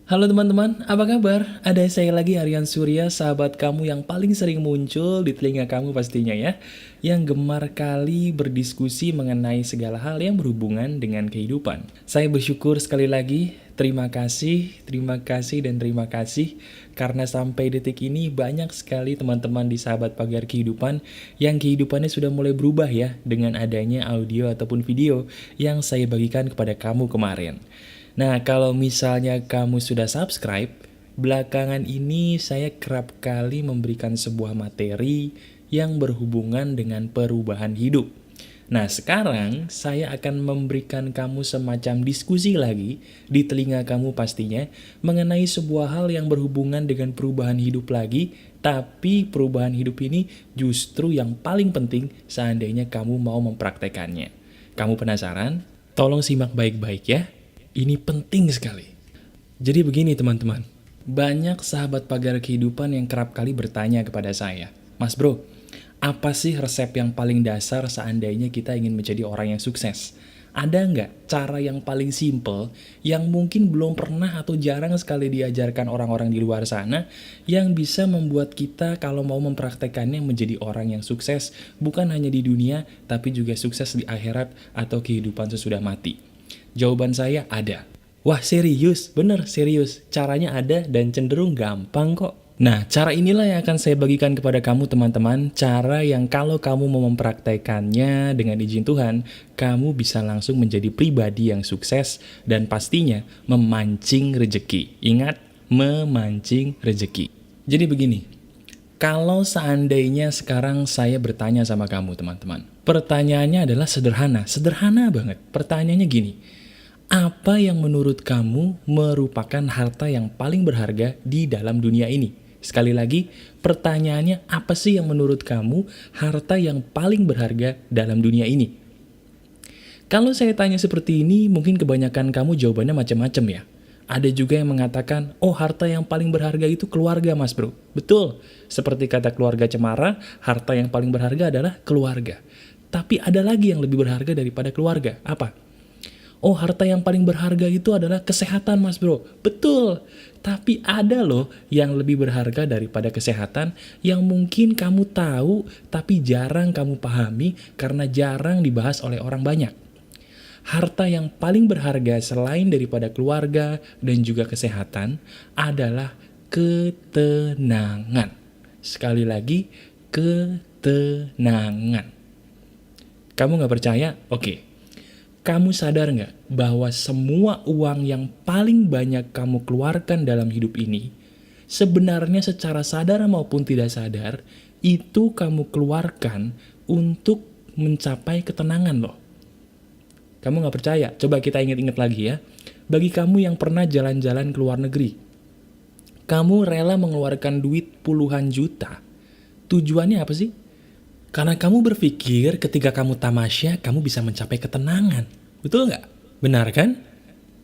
Halo teman-teman, apa kabar? Ada saya lagi Aryan Surya, sahabat kamu yang paling sering muncul di telinga kamu pastinya ya. Yang gemar kali berdiskusi mengenai segala hal yang berhubungan dengan kehidupan. Saya bersyukur sekali lagi, terima kasih, dan terima kasih. Karena sampai detik ini banyak sekali teman-teman di sahabat pagar kehidupan yang kehidupannya sudah mulai berubah ya. Dengan adanya audio ataupun video yang saya bagikan kepada kamu kemarin. Nah, kalau misalnya kamu sudah subscribe, belakangan ini saya kerap kali memberikan sebuah materi yang berhubungan dengan perubahan hidup. Nah, sekarang saya akan memberikan kamu semacam diskusi lagi di telinga kamu pastinya mengenai sebuah hal yang berhubungan dengan perubahan hidup lagi, tapi perubahan hidup ini justru yang paling penting seandainya kamu mau mempraktekannya. Kamu penasaran? Tolong simak baik-baik ya. Ini penting sekali. Jadi begini teman-teman, banyak sahabat pagar kehidupan yang kerap kali bertanya kepada saya, Mas bro, apa sih resep yang paling dasar seandainya kita ingin menjadi orang yang sukses? Ada nggak cara yang paling simple, yang mungkin belum pernah atau jarang sekali diajarkan orang-orang di luar sana, yang bisa membuat kita kalau mau mempraktekannya menjadi orang yang sukses, bukan hanya di dunia, tapi juga sukses di akhirat atau kehidupan sesudah mati? Jawaban saya ada. Wah serius, bener serius. Caranya ada dan cenderung gampang kok. Nah, cara inilah yang akan saya bagikan kepada kamu teman-teman. Cara yang kalau kamu mau mempraktekannya dengan izin Tuhan, kamu bisa langsung menjadi pribadi yang sukses dan pastinya memancing rejeki. Ingat, memancing rejeki. Jadi begini, kalau seandainya sekarang saya bertanya sama kamu teman-teman, pertanyaannya adalah sederhana banget. Pertanyaannya gini, apa yang menurut kamu merupakan harta yang paling berharga di dalam dunia ini? Sekali lagi, pertanyaannya apa sih yang menurut kamu harta yang paling berharga dalam dunia ini? Kalau saya tanya seperti ini, mungkin kebanyakan kamu jawabannya macam-macam ya. Ada juga yang mengatakan, oh harta yang paling berharga itu keluarga mas bro. Betul, seperti kata keluarga Cemara, harta yang paling berharga adalah keluarga. Tapi ada lagi yang lebih berharga daripada keluarga, apa? Oh harta yang paling berharga itu adalah kesehatan mas bro. Betul, tapi ada loh yang lebih berharga daripada kesehatan yang mungkin kamu tahu tapi jarang kamu pahami karena jarang dibahas oleh orang banyak. Harta yang paling berharga selain daripada keluarga dan juga kesehatan adalah ketenangan. Sekali lagi, ketenangan. Kamu nggak percaya? Oke. Kamu sadar nggak bahwa semua uang yang paling banyak kamu keluarkan dalam hidup ini, sebenarnya secara sadar maupun tidak sadar, itu kamu keluarkan untuk mencapai ketenangan loh. Kamu nggak percaya? Coba kita ingat-ingat lagi ya. Bagi kamu yang pernah jalan-jalan ke luar negeri, kamu rela mengeluarkan duit puluhan juta. Tujuannya apa sih? Karena kamu berpikir ketika kamu tamasya, kamu bisa mencapai ketenangan. Betul nggak? Benar kan?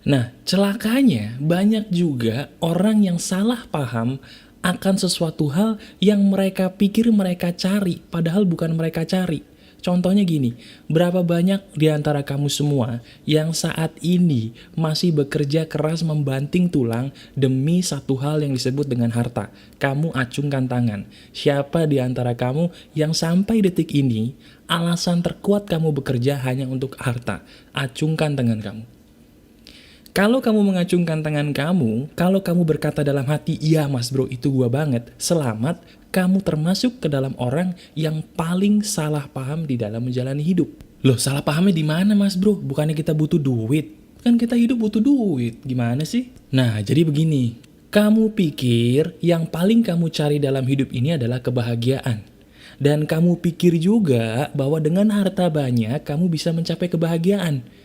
Nah, celakanya banyak juga orang yang salah paham akan sesuatu hal yang mereka pikir mereka cari, padahal bukan mereka cari. Contohnya gini, berapa banyak di antara kamu semua yang saat ini masih bekerja keras membanting tulang demi satu hal yang disebut dengan harta? Kamu acungkan tangan. Siapa di antara kamu yang sampai detik ini alasan terkuat kamu bekerja hanya untuk harta? Acungkan tangan kamu. Kalau kamu mengacungkan tangan kamu, kalau kamu berkata dalam hati, iya mas bro itu gua banget, selamat, kamu termasuk ke dalam orang yang paling salah paham di dalam menjalani hidup. Loh salah pahamnya di mana mas bro? Bukannya kita butuh duit? Kan kita hidup butuh duit, gimana sih? Nah jadi begini, kamu pikir yang paling kamu cari dalam hidup ini adalah kebahagiaan. Dan kamu pikir juga bahwa dengan harta banyak kamu bisa mencapai kebahagiaan.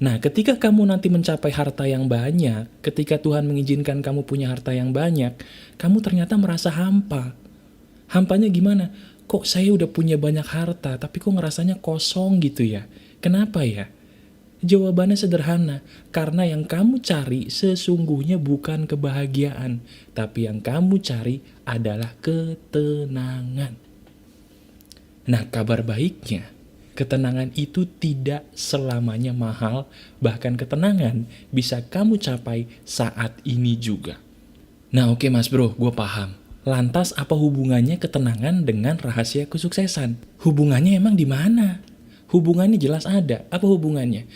Nah, ketika kamu nanti mencapai harta yang banyak, ketika Tuhan mengizinkan kamu punya harta yang banyak, kamu ternyata merasa hampa. Hampanya gimana? Kok saya udah punya banyak harta, tapi kok ngerasanya kosong gitu ya? Kenapa ya? Jawabannya sederhana, karena yang kamu cari sesungguhnya bukan kebahagiaan, tapi yang kamu cari adalah ketenangan. Nah, kabar baiknya, Ketenangan itu tidak selamanya mahal, bahkan ketenangan bisa kamu capai saat ini juga. Nah oke Mas Bro, gue paham. Lantas apa hubungannya ketenangan dengan rahasia kesuksesan? Hubungannya emang di mana? Hubungannya jelas ada. Apa hubungannya?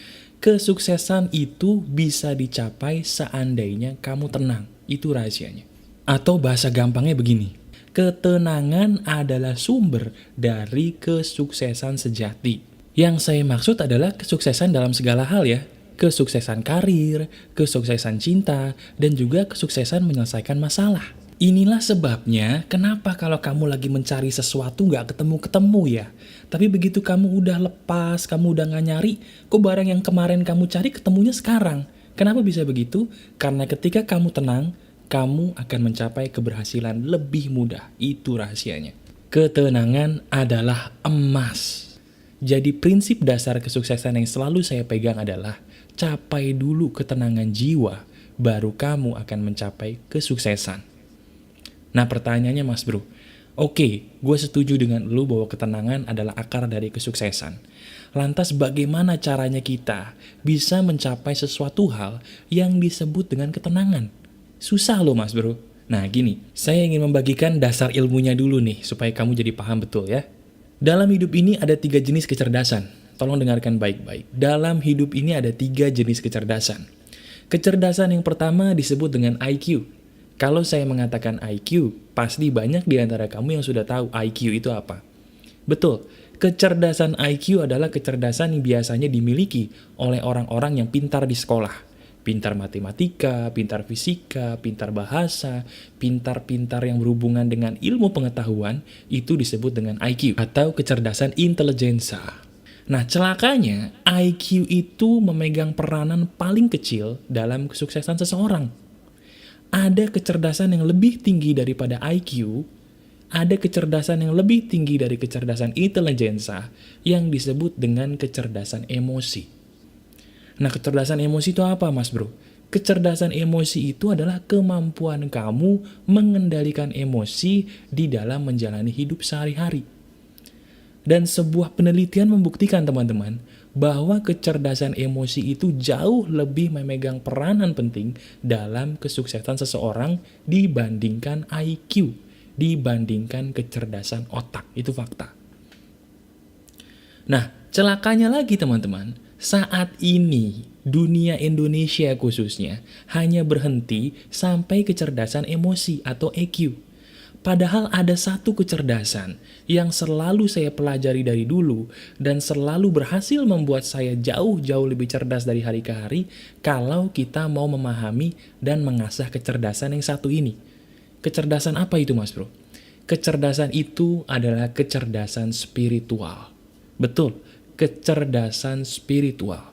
Kesuksesan itu bisa dicapai seandainya kamu tenang. Itu rahasianya. Atau bahasa gampangnya begini. Ketenangan adalah sumber dari kesuksesan sejati. Yang saya maksud adalah kesuksesan dalam segala hal ya. Kesuksesan karir, kesuksesan cinta, dan juga kesuksesan menyelesaikan masalah. Inilah sebabnya kenapa kalau kamu lagi mencari sesuatu gak ketemu-ketemu ya. Tapi begitu kamu udah lepas, kamu udah gak nyari, kok barang yang kemarin kamu cari ketemunya sekarang. Kenapa bisa begitu? Karena ketika kamu tenang, kamu akan mencapai keberhasilan lebih mudah. Itu rahasianya. Ketenangan adalah emas. Jadi prinsip dasar kesuksesan yang selalu saya pegang adalah capai dulu ketenangan jiwa, baru kamu akan mencapai kesuksesan. Nah pertanyaannya Mas Bro, oke, gue setuju dengan lu bahwa ketenangan adalah akar dari kesuksesan. Lantas bagaimana caranya kita bisa mencapai sesuatu hal yang disebut dengan ketenangan? Susah loh Mas Bro. Nah gini, saya ingin membagikan dasar ilmunya dulu nih, supaya kamu jadi paham betul ya. Dalam hidup ini ada 3 jenis kecerdasan. Tolong dengarkan baik-baik. Dalam hidup ini ada 3 jenis kecerdasan. Kecerdasan yang pertama disebut dengan IQ. Kalau saya mengatakan IQ, pasti banyak di antara kamu yang sudah tahu IQ itu apa. Betul, kecerdasan IQ adalah kecerdasan yang biasanya dimiliki oleh orang-orang yang pintar di sekolah. Pintar matematika, pintar fisika, pintar bahasa, pintar-pintar yang berhubungan dengan ilmu pengetahuan, itu disebut dengan IQ atau kecerdasan intelijensa. Nah, celakanya IQ itu memegang peranan paling kecil dalam kesuksesan seseorang. Ada kecerdasan yang lebih tinggi daripada IQ, ada kecerdasan yang lebih tinggi dari kecerdasan intelijensa yang disebut dengan kecerdasan emosi. Nah, kecerdasan emosi itu apa, Mas Bro? Kecerdasan emosi itu adalah kemampuan kamu mengendalikan emosi di dalam menjalani hidup sehari-hari. Dan sebuah penelitian membuktikan, teman-teman, bahwa kecerdasan emosi itu jauh lebih memegang peranan penting dalam kesuksesan seseorang dibandingkan IQ, dibandingkan kecerdasan otak. Itu fakta. Nah, celakanya lagi teman-teman, saat ini dunia Indonesia khususnya hanya berhenti sampai kecerdasan emosi atau EQ. Padahal ada satu kecerdasan yang selalu saya pelajari dari dulu dan selalu berhasil membuat saya jauh-jauh lebih cerdas dari hari ke hari kalau kita mau memahami dan mengasah kecerdasan yang satu ini. Kecerdasan apa itu, Mas Bro? Kecerdasan itu adalah kecerdasan spiritual. Betul, kecerdasan spiritual.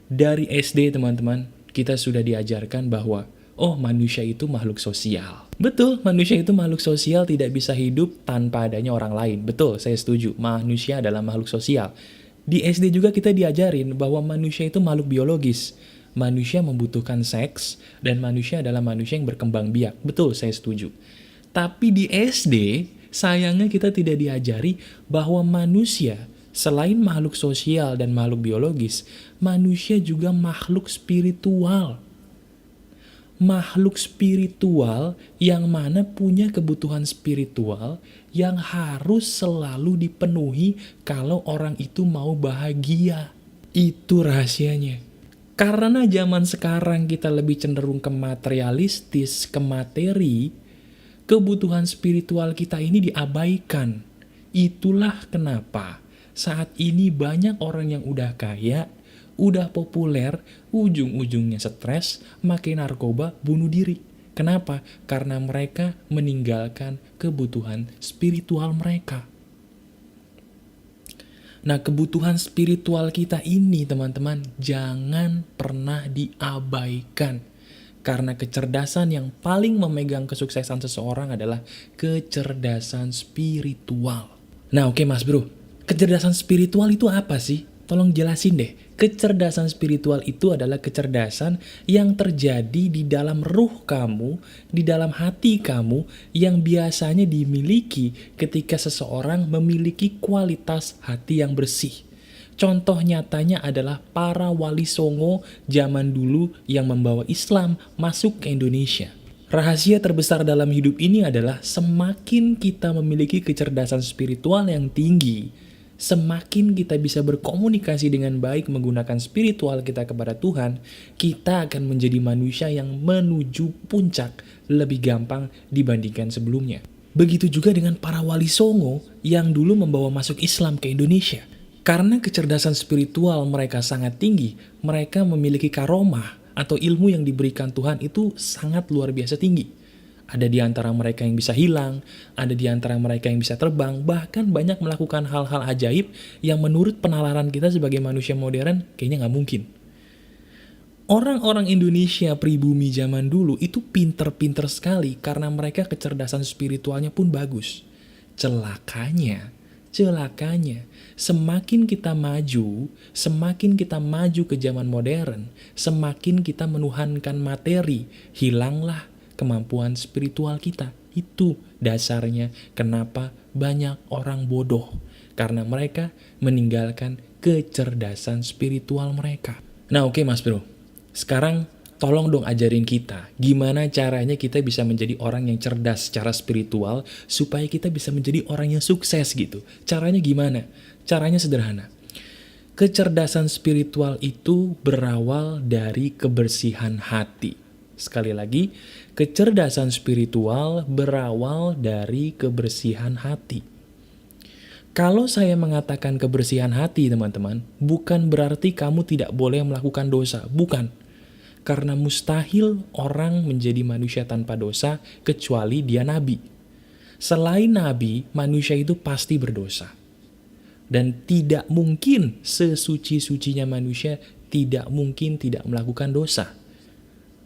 Dari SD, teman-teman, kita sudah diajarkan bahwa manusia itu makhluk sosial. Betul, manusia itu makhluk sosial, tidak bisa hidup tanpa adanya orang lain. Betul, saya setuju. Manusia adalah makhluk sosial. Di SD juga kita diajarin bahwa manusia itu makhluk biologis. Manusia membutuhkan seks, dan manusia adalah manusia yang berkembang biak. Betul, saya setuju. Tapi di SD, sayangnya kita tidak diajari bahwa manusia, selain makhluk sosial dan makhluk biologis, manusia juga makhluk spiritual. Makhluk spiritual yang mana punya kebutuhan spiritual yang harus selalu dipenuhi kalau orang itu mau bahagia. Itu rahasianya. Karena zaman sekarang kita lebih cenderung ke materialistis, ke materi, kebutuhan spiritual kita ini diabaikan. Itulah kenapa saat ini banyak orang yang udah kaya, udah populer, ujung-ujungnya stres, makin narkoba, bunuh diri. Kenapa? Karena mereka meninggalkan kebutuhan spiritual mereka. Nah, kebutuhan spiritual kita ini, teman-teman, jangan pernah diabaikan. Karena kecerdasan yang paling memegang kesuksesan seseorang adalah kecerdasan spiritual. Nah, oke Mas Bro, kecerdasan spiritual itu apa sih? Tolong jelasin deh, kecerdasan spiritual itu adalah kecerdasan yang terjadi di dalam ruh kamu, di dalam hati kamu, yang biasanya dimiliki ketika seseorang memiliki kualitas hati yang bersih. Contoh nyatanya adalah para wali songo zaman dulu yang membawa Islam masuk ke Indonesia. Rahasia terbesar dalam hidup ini adalah semakin kita memiliki kecerdasan spiritual yang tinggi, semakin kita bisa berkomunikasi dengan baik menggunakan spiritual kita kepada Tuhan, kita akan menjadi manusia yang menuju puncak lebih gampang dibandingkan sebelumnya. Begitu juga dengan para wali songo yang dulu membawa masuk Islam ke Indonesia. Karena kecerdasan spiritual mereka sangat tinggi, mereka memiliki karomah atau ilmu yang diberikan Tuhan itu sangat luar biasa tinggi. Ada di antara mereka yang bisa hilang, ada di antara mereka yang bisa terbang, bahkan banyak melakukan hal-hal ajaib yang menurut penalaran kita sebagai manusia modern kayaknya nggak mungkin. Orang-orang Indonesia pribumi zaman dulu itu pinter-pinter sekali karena mereka kecerdasan spiritualnya pun bagus. Celakanya, semakin kita maju ke zaman modern, semakin kita menuhankan materi, hilanglah kemampuan spiritual kita. Itu dasarnya kenapa banyak orang bodoh, karena mereka meninggalkan kecerdasan spiritual mereka. Nah oke Mas Bro, sekarang tolong dong ajarin kita gimana caranya kita bisa menjadi orang yang cerdas secara spiritual supaya kita bisa menjadi orang yang sukses gitu. Caranya gimana? Caranya sederhana. Kecerdasan spiritual itu berawal dari kebersihan hati. Sekali lagi, kecerdasan spiritual berawal dari kebersihan hati. Kalau saya mengatakan kebersihan hati teman-teman, bukan berarti kamu tidak boleh melakukan dosa, bukan. Karena mustahil orang menjadi manusia tanpa dosa kecuali dia nabi. Selain nabi, manusia itu pasti berdosa. Dan tidak mungkin sesuci-sucinya manusia tidak mungkin tidak melakukan dosa.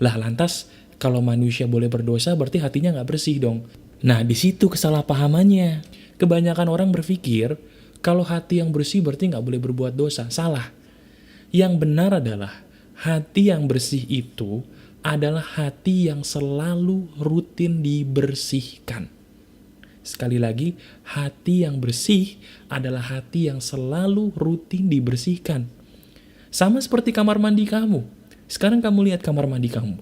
Lah lantas, kalau manusia boleh berdosa berarti hatinya nggak bersih dong. Nah di situ kesalahpahamannya. Kebanyakan orang berpikir kalau hati yang bersih berarti nggak boleh berbuat dosa. Salah. Yang benar adalah hati yang bersih itu adalah hati yang selalu rutin dibersihkan. Sekali lagi, hati yang bersih adalah hati yang selalu rutin dibersihkan. Sama seperti kamar mandi kamu. Sekarang kamu lihat kamar mandi kamu.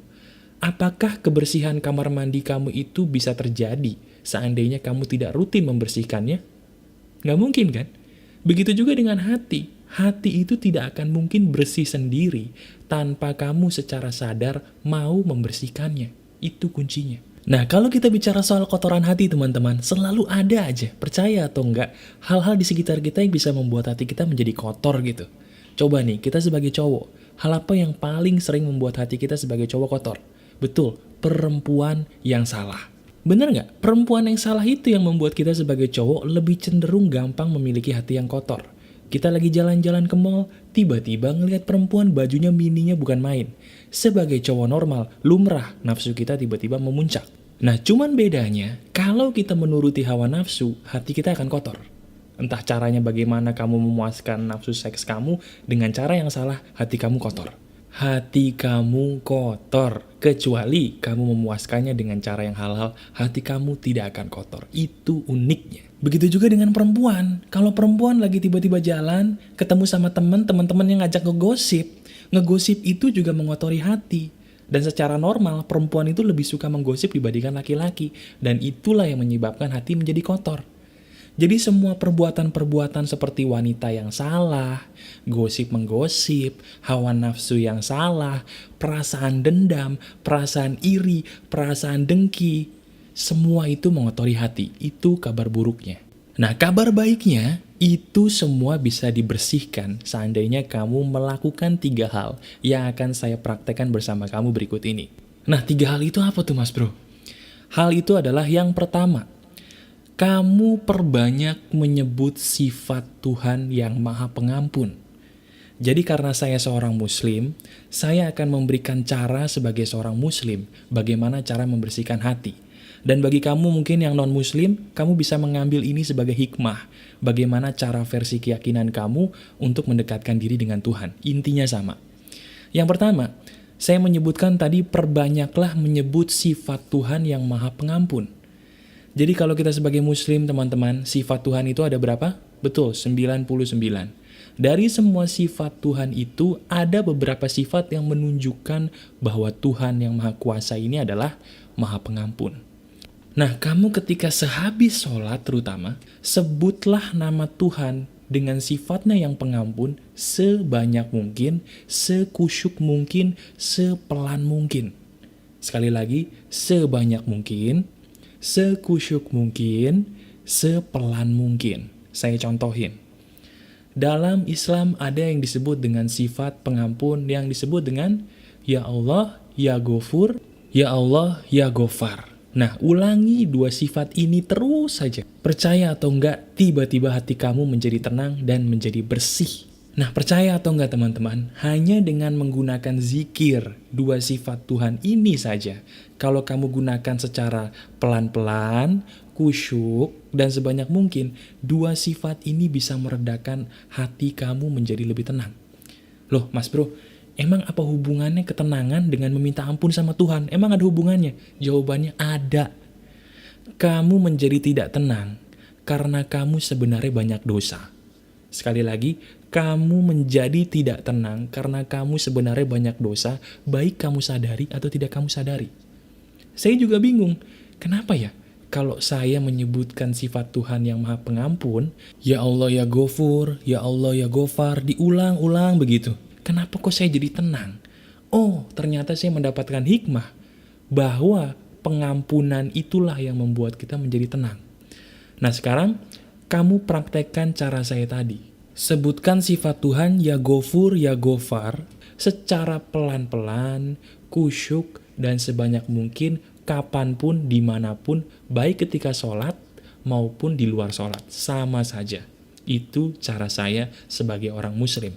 Apakah kebersihan kamar mandi kamu itu bisa terjadi seandainya kamu tidak rutin membersihkannya? Nggak mungkin kan? Begitu juga dengan hati. Hati itu tidak akan mungkin bersih sendiri tanpa kamu secara sadar mau membersihkannya. Itu kuncinya. Nah, kalau kita bicara soal kotoran hati teman-teman, selalu ada aja, percaya atau enggak, hal-hal di sekitar kita yang bisa membuat hati kita menjadi kotor gitu. Coba nih, kita sebagai cowok, hal apa yang paling sering membuat hati kita sebagai cowok kotor? Betul, perempuan yang salah. Bener nggak? Perempuan yang salah itu yang membuat kita sebagai cowok lebih cenderung gampang memiliki hati yang kotor. Kita lagi jalan-jalan ke mall, tiba-tiba ngelihat perempuan bajunya mininya bukan main. Sebagai cowok normal, lumrah nafsu kita tiba-tiba memuncak. Nah, cuman bedanya, kalau kita menuruti hawa nafsu, hati kita akan kotor. Entah caranya bagaimana kamu memuaskan nafsu seks kamu, dengan cara yang salah, hati kamu kotor. Hati kamu kotor, kecuali kamu memuaskannya dengan cara yang halal, hati kamu tidak akan kotor. Itu uniknya. Begitu juga dengan perempuan. Kalau perempuan lagi tiba-tiba jalan, ketemu sama teman-teman yang ngajak ngegosip. Ngegosip itu juga mengotori hati. Dan secara normal, perempuan itu lebih suka menggosip dibandingkan laki-laki. Dan itulah yang menyebabkan hati menjadi kotor. Jadi semua perbuatan-perbuatan seperti wanita yang salah, gosip-menggosip, hawa nafsu yang salah, perasaan dendam, perasaan iri, perasaan dengki, semua itu mengotori hati. Itu kabar buruknya. Nah, kabar baiknya, itu semua bisa dibersihkan seandainya kamu melakukan 3 hal yang akan saya praktekkan bersama kamu berikut ini. Nah, 3 hal itu apa tuh Mas Bro? Hal itu adalah yang pertama, kamu perbanyak menyebut sifat Tuhan yang Maha Pengampun. Jadi karena saya seorang muslim, saya akan memberikan cara sebagai seorang muslim, bagaimana cara membersihkan hati. Dan bagi kamu mungkin yang non-muslim, kamu bisa mengambil ini sebagai hikmah. Bagaimana cara versi keyakinan kamu untuk mendekatkan diri dengan Tuhan. Intinya sama. Yang pertama, saya menyebutkan tadi perbanyaklah menyebut sifat Tuhan yang maha pengampun. Jadi kalau kita sebagai muslim teman-teman, sifat Tuhan itu ada berapa? Betul, 99. Dari semua sifat Tuhan itu, ada beberapa sifat yang menunjukkan bahwa Tuhan yang maha kuasa ini adalah maha pengampun. Nah, kamu ketika sehabis sholat terutama, sebutlah nama Tuhan dengan sifatnya yang pengampun sebanyak mungkin, sekusyuk mungkin, sepelan mungkin. Sekali lagi, sebanyak mungkin, sekusyuk mungkin, sepelan mungkin. Saya contohin. Dalam Islam ada yang disebut dengan sifat pengampun yang disebut dengan Ya Allah, Ya Ghafur, Ya Allah, Ya Ghafar. Nah, ulangi dua sifat ini terus saja. Percaya atau enggak, tiba-tiba hati kamu menjadi tenang dan menjadi bersih. Nah, percaya atau enggak teman-teman, hanya dengan menggunakan zikir dua sifat Tuhan ini saja. Kalau kamu gunakan secara pelan-pelan, kusyuk, dan sebanyak mungkin, dua sifat ini bisa meredakan hati kamu menjadi lebih tenang. Loh, Mas Bro, emang apa hubungannya ketenangan dengan meminta ampun sama Tuhan? Emang ada hubungannya? Jawabannya ada. Kamu menjadi tidak tenang karena kamu sebenarnya banyak dosa. Sekali lagi, kamu menjadi tidak tenang karena kamu sebenarnya banyak dosa, baik kamu sadari atau tidak kamu sadari. Saya juga bingung, kenapa ya? Kalau saya menyebutkan sifat Tuhan yang maha pengampun, Ya Allah, Ya Ghafur, Ya Allah, Ya Ghafar, diulang-ulang begitu. Kenapa kok saya jadi tenang? Oh, ternyata saya mendapatkan hikmah bahwa pengampunan itulah yang membuat kita menjadi tenang. Nah sekarang, kamu praktekkan cara saya tadi. Sebutkan sifat Tuhan Ya Ghafur, Ya Ghafar secara pelan-pelan, kusyuk, dan sebanyak mungkin, kapanpun, dimanapun, baik ketika sholat maupun di luar sholat. Sama saja. Itu cara saya sebagai orang muslim.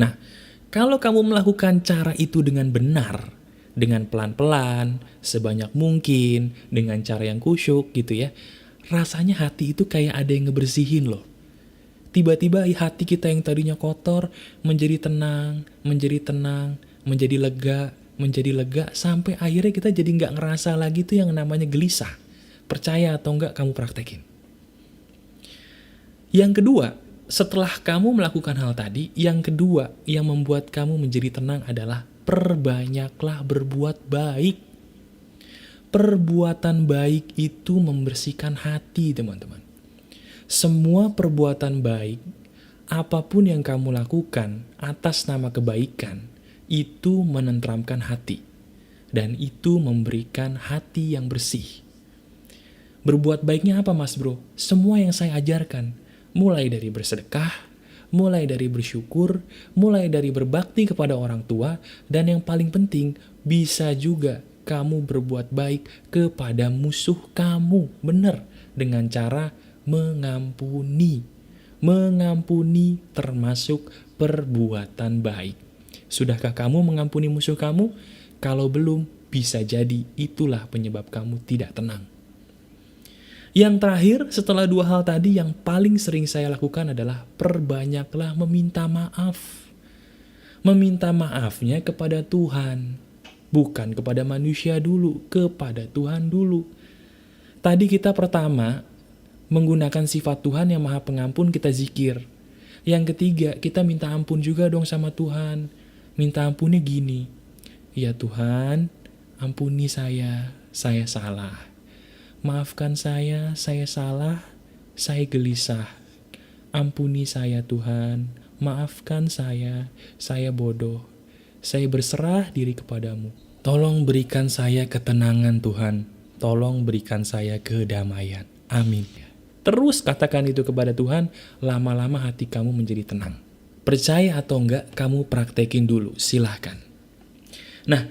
Nah, kalau kamu melakukan cara itu dengan benar, dengan pelan-pelan, sebanyak mungkin, dengan cara yang kusyuk gitu ya, rasanya hati itu kayak ada yang ngebersihin loh. Tiba-tiba hati kita yang tadinya kotor menjadi tenang, menjadi lega, sampai akhirnya kita jadi nggak ngerasa lagi tuh yang namanya gelisah. Percaya atau enggak kamu praktekin. Yang kedua, setelah kamu melakukan hal tadi, yang kedua yang membuat kamu menjadi tenang adalah perbanyaklah berbuat baik. Perbuatan baik itu membersihkan hati, teman-teman. Semua perbuatan baik, apapun yang kamu lakukan atas nama kebaikan, itu menenteramkan hati. Dan itu memberikan hati yang bersih. Berbuat baiknya apa Mas Bro? Semua yang saya ajarkan. Mulai dari bersedekah, mulai dari bersyukur, mulai dari berbakti kepada orang tua, dan yang paling penting, bisa juga kamu berbuat baik kepada musuh kamu. Benar, dengan cara mengampuni. Mengampuni termasuk perbuatan baik. Sudahkah kamu mengampuni musuh kamu? Kalau belum, bisa jadi itulah penyebab kamu tidak tenang. Yang terakhir, setelah dua hal tadi, yang paling sering saya lakukan adalah perbanyaklah meminta maaf. Meminta maafnya kepada Tuhan. Bukan kepada manusia dulu, kepada Tuhan dulu. Tadi kita pertama menggunakan sifat Tuhan yang maha pengampun, kita zikir. Yang ketiga, kita minta ampun juga dong sama Tuhan. Minta ampunnya gini, ya Tuhan, ampuni saya salah. Maafkan saya salah, saya gelisah. Ampuni saya Tuhan, maafkan saya bodoh. Saya berserah diri kepadamu. Tolong berikan saya ketenangan Tuhan. Tolong berikan saya kedamaian. Amin. Terus katakan itu kepada Tuhan, lama-lama hati kamu menjadi tenang. Percaya atau enggak, kamu praktekin dulu, silahkan. Nah,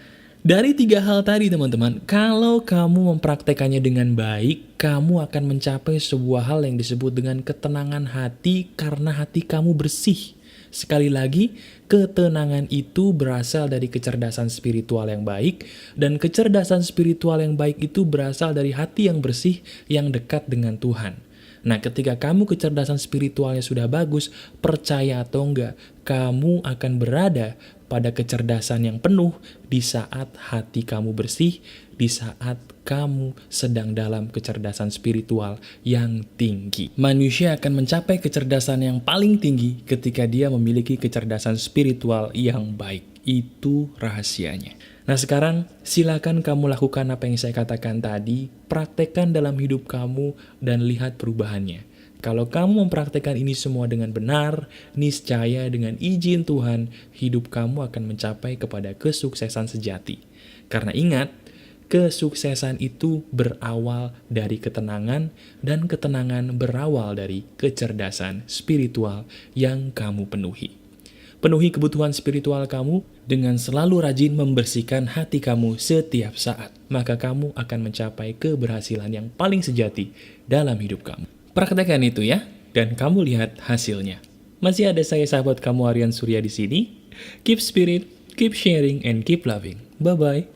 Dari tiga hal tadi teman-teman, kalau kamu mempraktekannya dengan baik, kamu akan mencapai sebuah hal yang disebut dengan ketenangan hati karena hati kamu bersih. Sekali lagi, ketenangan itu berasal dari kecerdasan spiritual yang baik, dan kecerdasan spiritual yang baik itu berasal dari hati yang bersih yang dekat dengan Tuhan. Nah, ketika kamu kecerdasan spiritualnya sudah bagus, percaya atau enggak, kamu akan berada pada kecerdasan yang penuh di saat hati kamu bersih, di saat kamu sedang dalam kecerdasan spiritual yang tinggi. Manusia akan mencapai kecerdasan yang paling tinggi ketika dia memiliki kecerdasan spiritual yang baik. Itu rahasianya. Nah sekarang silakan kamu lakukan apa yang saya katakan tadi, praktekkan dalam hidup kamu dan lihat perubahannya. Kalau kamu mempraktekkan ini semua dengan benar, niscaya dengan izin Tuhan, hidup kamu akan mencapai kepada kesuksesan sejati. Karena ingat, kesuksesan itu berawal dari ketenangan, dan ketenangan berawal dari kecerdasan spiritual yang kamu penuhi. Penuhi kebutuhan spiritual kamu dengan selalu rajin membersihkan hati kamu setiap saat. Maka kamu akan mencapai keberhasilan yang paling sejati dalam hidup kamu. Praktekkan itu ya, dan kamu lihat hasilnya. Masih ada saya sahabat kamu Aryan Surya di sini. Keep spirit, keep sharing, and keep loving. Bye-bye.